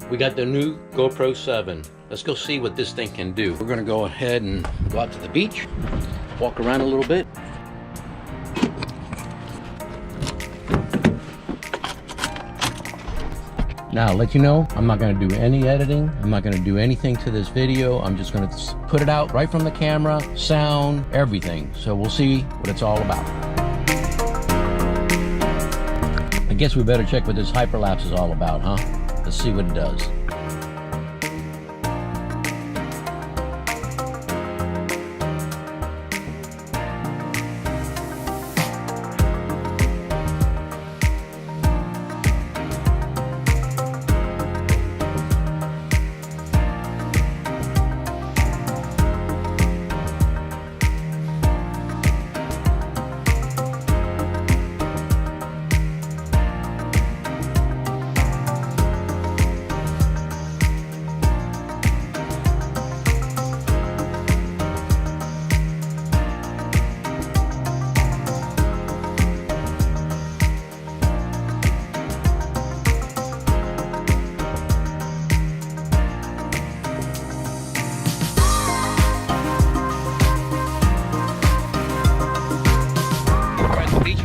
We got the new GoPro 7. Let's go see what this thing can do. We're gonna go ahead and go out to the beach, walk around a little bit. Now, I'll let you know, I'm not gonna do any editing. I'm not gonna do anything to this video. I'm just gonna put it out right from the camera, sound, everything. So we'll see what it's all about. I guess we better check what this hyperlapse is all about, huh? Let's see what it does.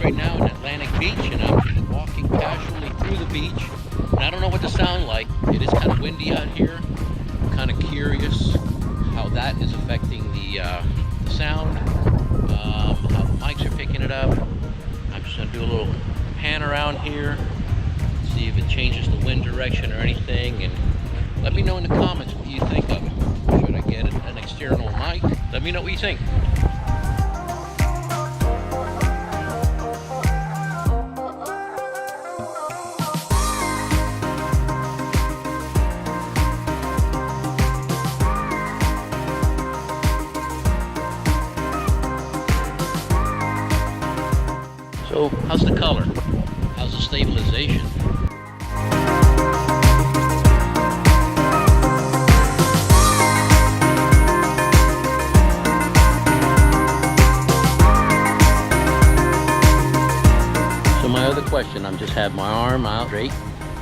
Right now in Atlantic Beach, and I'm just walking casually through the beach, and I don't know what to sound like. It is kind of windy out here. I'm kind of curious how that is affecting the sound, how the mics are picking it up. I'm just going to do a little pan around here, see if it changes the wind direction or anything, and let me know in the comments what you think of it. Should I get an external mic? Let me know what you think. So, how's the color? How's the stabilization? So my other question, I'm just have my arm out straight,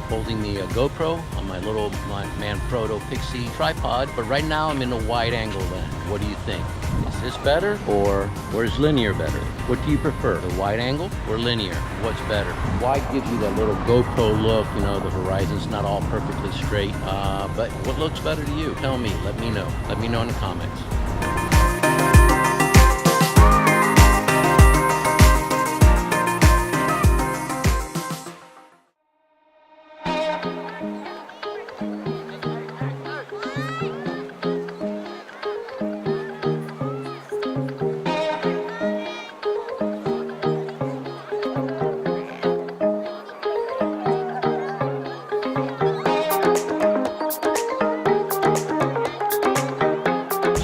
holding the GoPro on my little Manfrotto Pixie tripod, but right now I'm in a wide angle lens. What do you think? Is this better, or is linear better? What do you prefer, the wide angle or linear? What's better? Wide gives you that little GoPro look, you know, the horizon's not all perfectly straight, but what looks better to you? Tell me, let me know. Let me know in the comments.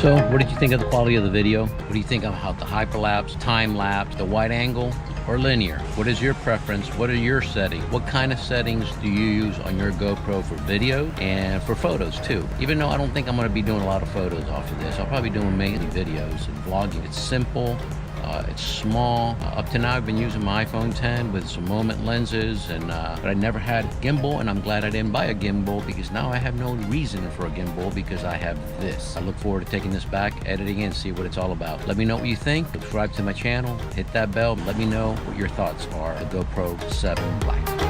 So, what did you think of the quality of the video? What do you think of how the hyperlapse, time lapse, the wide angle, or linear? What is your preference? What are your settings? What kind of settings do you use on your GoPro for video and for photos too? Even though I don't think I'm going to be doing a lot of photos off of this, I'll probably be doing mainly videos and vlogging. It's simple. It's small. Up to now I've been using my iPhone 10 with some moment lenses, and but I never had gimbal, and I'm glad I didn't buy a gimbal, because now I have no reason for a gimbal because I have this. I look forward to taking this back, editing it, and see what it's all about. Let me know what you think. Subscribe to my channel, hit that bell, let me know what your thoughts are. The GoPro 7 Black.